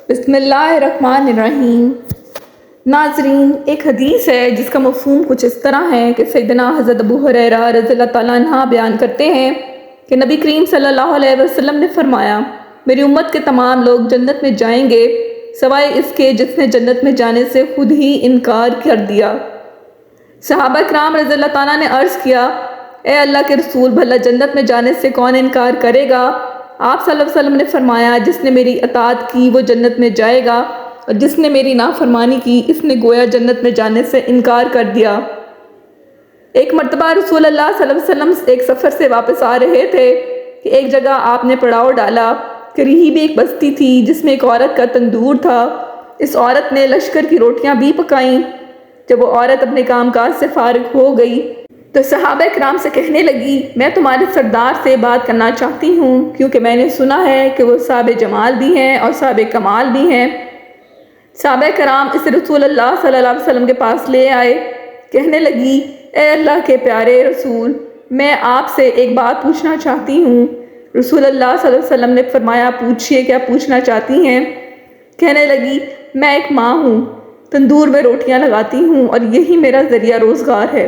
بسم اللہ الرحمن الرحیم۔ ناظرین، ایک حدیث ہے جس کا مفہوم کچھ اس طرح ہے کہ سیدنا حضرت ابو ہریرہ رضی اللہ تعالیٰ عنہ بیان کرتے ہیں کہ نبی کریم صلی اللہ علیہ وسلم نے فرمایا، میری امت کے تمام لوگ جنت میں جائیں گے سوائے اس کے جس نے جنت میں جانے سے خود ہی انکار کر دیا۔ صحابہ کرام رضی اللہ تعالیٰ نے عرض کیا، اے اللہ کے رسول، بھلا جنت میں جانے سے کون انکار کرے گا؟ آپ صلی اللہ علیہ وسلم نے فرمایا، جس نے میری اطاعت کی وہ جنت میں جائے گا، اور جس نے میری نافرمانی کی اس نے گویا جنت میں جانے سے انکار کر دیا۔ ایک مرتبہ رسول اللہ صلی اللہ علیہ وسلم ایک سفر سے واپس آ رہے تھے کہ ایک جگہ آپ نے پڑاؤ ڈالا۔ قریب ایک بستی تھی جس میں ایک عورت کا تندور تھا۔ اس عورت نے لشکر کی روٹیاں بھی پکائیں۔ جب وہ عورت اپنے کام کاج سے فارغ ہو گئی تو صحابہ کرام سے کہنے لگی، میں تمہارے سردار سے بات کرنا چاہتی ہوں، کیونکہ میں نے سنا ہے کہ وہ صاحب جمال بھی ہیں اور صاحب کمال بھی ہیں۔ صحابہ کرام اسے رسول اللہ صلی اللہ علیہ وسلم کے پاس لے آئے۔ کہنے لگی، اے اللہ کے پیارے رسول، میں آپ سے ایک بات پوچھنا چاہتی ہوں۔ رسول اللہ صلی اللہ علیہ وسلم نے فرمایا، پوچھئے، کیا پوچھنا چاہتی ہیں؟ کہنے لگی، میں ایک ماں ہوں، تندور میں روٹیاں لگاتی ہوں اور یہی میرا ذریعہ روزگار ہے۔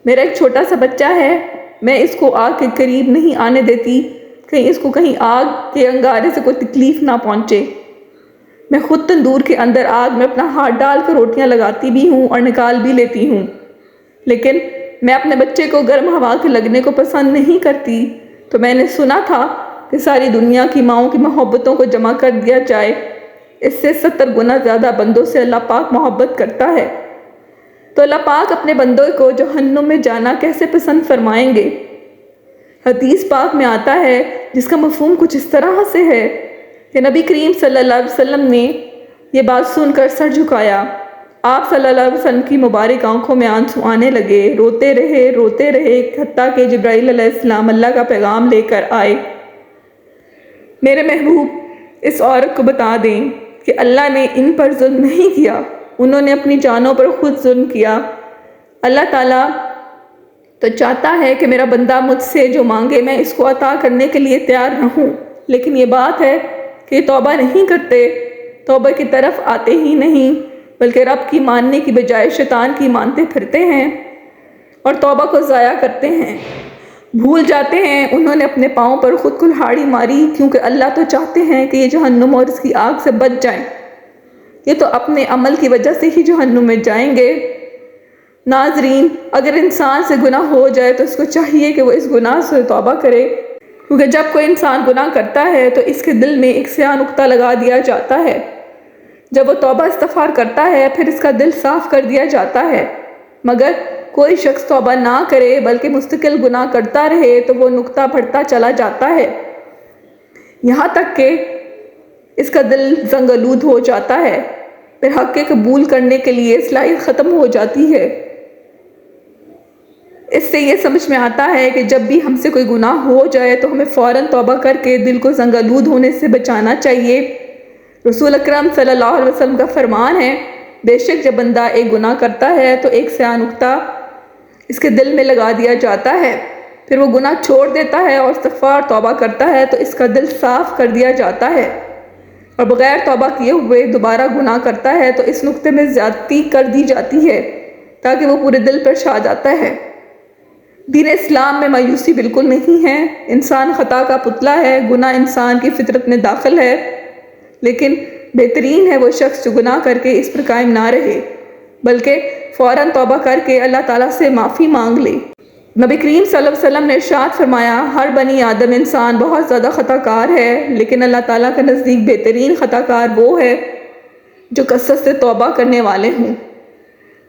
میرا ایک چھوٹا سا بچہ ہے، میں اس کو آگ کے قریب نہیں آنے دیتی، کہیں اس کو کہیں آگ کے انگارے سے کوئی تکلیف نہ پہنچے۔ میں خود تندور کے اندر آگ میں اپنا ہاتھ ڈال کر روٹیاں لگاتی بھی ہوں اور نکال بھی لیتی ہوں، لیکن میں اپنے بچے کو گرم ہوا کے لگنے کو پسند نہیں کرتی۔ تو میں نے سنا تھا کہ ساری دنیا کی ماؤں کی محبتوں کو جمع کر دیا جائے، اس سے 70 گنا زیادہ بندوں سے اللہ پاک محبت کرتا ہے، تو اللہ پاک اپنے بندوں کو جہنم میں جانا کیسے پسند فرمائیں گے؟ حدیث پاک میں آتا ہے جس کا مفہوم کچھ اس طرح سے ہے کہ نبی کریم صلی اللہ علیہ وسلم نے یہ بات سن کر سر جھکایا۔ آپ صلی اللہ علیہ وسلم کی مبارک آنکھوں میں آنسو آنے لگے، روتے رہے حتیٰ کہ جبرائیل علیہ السلام اللہ کا پیغام لے کر آئے۔ میرے محبوب، اس عورت کو بتا دیں کہ اللہ نے ان پر ظلم نہیں کیا، انہوں نے اپنی جانوں پر خود ظلم کیا۔ اللہ تعالیٰ تو چاہتا ہے کہ میرا بندہ مجھ سے جو مانگے میں اس کو عطا کرنے کے لیے تیار رہوں، لیکن یہ بات ہے کہ توبہ نہیں کرتے، توبہ کی طرف آتے ہی نہیں، بلکہ رب کی ماننے کی بجائے شیطان کی مانتے پھرتے ہیں اور توبہ کو ضائع کرتے ہیں، بھول جاتے ہیں۔ انہوں نے اپنے پاؤں پر خود کلہاڑی ماری، کیونکہ اللہ تو چاہتے ہیں کہ یہ جہنم اور اس کی آگ سے بچ جائیں، یہ تو اپنے عمل کی وجہ سے ہی جہنم میں جائیں گے۔ ناظرین، اگر انسان سے گناہ ہو جائے تو اس کو چاہیے کہ وہ اس گناہ سے توبہ کرے، کیونکہ جب کوئی انسان گناہ کرتا ہے تو اس کے دل میں ایک سیاہ نقطہ لگا دیا جاتا ہے۔ جب وہ توبہ استغفار کرتا ہے پھر اس کا دل صاف کر دیا جاتا ہے، مگر کوئی شخص توبہ نہ کرے بلکہ مستقل گناہ کرتا رہے تو وہ نقطہ بڑھتا چلا جاتا ہے، یہاں تک کہ اس کا دل زنگ آلود ہو جاتا ہے، پھر حق کے قبول کرنے کے لیے صلاحیت ختم ہو جاتی ہے۔ اس سے یہ سمجھ میں آتا ہے کہ جب بھی ہم سے کوئی گناہ ہو جائے تو ہمیں فوراً توبہ کر کے دل کو زنگ آلود ہونے سے بچانا چاہیے۔ رسول اکرم صلی اللہ علیہ وسلم کا فرمان ہے، بے شک جب بندہ ایک گناہ کرتا ہے تو ایک سیاہ نقطہ اس کے دل میں لگا دیا جاتا ہے، پھر وہ گناہ چھوڑ دیتا ہے اور استغفار توبہ کرتا ہے تو اس کا دل صاف کر دیا جاتا ہے، اور بغیر توبہ کیے ہوئے دوبارہ گناہ کرتا ہے تو اس نقطے میں زیادتی کر دی جاتی ہے تاکہ وہ پورے دل پر چھا جاتا ہے۔ دین اسلام میں مایوسی بالکل نہیں ہے، انسان خطا کا پتلا ہے، گناہ انسان کی فطرت میں داخل ہے، لیکن بہترین ہے وہ شخص جو گناہ کر کے اس پر قائم نہ رہے بلکہ فوراً توبہ کر کے اللہ تعالیٰ سے معافی مانگ لے۔ نبی کریم صلی اللہ علیہ وسلم نے ارشاد فرمایا، ہر بنی آدم انسان بہت زیادہ خطا کار ہے، لیکن اللہ تعالیٰ کے نزدیک بہترین خطا کار وہ ہے جو کثرت سے توبہ کرنے والے ہوں۔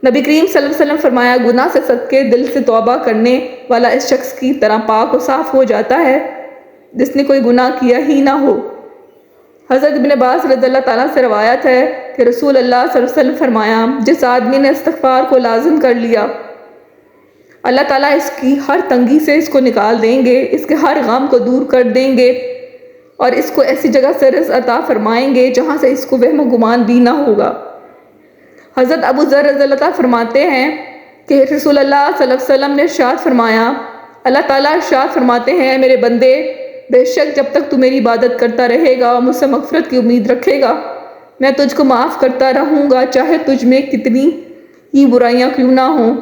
نبی کریم صلی اللہ علیہ وسلم فرمایا، گناہ سے صدقے دل سے توبہ کرنے والا اس شخص کی طرح پاک و صاف ہو جاتا ہے جس نے کوئی گناہ کیا ہی نہ ہو۔ حضرت ابن عباس رضی اللہ تعالیٰ سے روایت ہے کہ رسول اللہ صلی اللہ علیہ وسلم فرمایا، جس آدمی نے استغفار کو لازم کر لیا، اللہ تعالیٰ اس کی ہر تنگی سے اس کو نکال دیں گے، اس کے ہر غم کو دور کر دیں گے اور اس کو ایسی جگہ سے رزق عطا فرمائیں گے جہاں سے اس کو وہم و گمان بھی نہ ہوگا۔ حضرت ابو ذر رضی اللہ تعالیٰ فرماتے ہیں کہ رسول اللہ صلی اللہ علیہ وسلم نے ارشاد فرمایا، اللہ تعالیٰ ارشاد فرماتے ہیں، میرے بندے، بے شک جب تک تو میری عبادت کرتا رہے گا اور مجھ سے مغفرت کی امید رکھے گا میں تجھ کو معاف کرتا رہوں گا چاہے تجھ میں کتنی ہی برائیاں کیوں نہ ہوں۔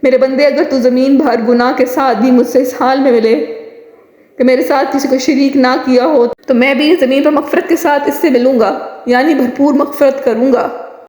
میرے بندے، اگر تو زمین بھر گناہ کے ساتھ بھی مجھ سے اس حال میں ملے کہ میرے ساتھ کسی کو شریک نہ کیا ہو، تو میں بھی زمین پر مغفرت کے ساتھ اس سے ملوں گا، یعنی بھرپور مغفرت کروں گا۔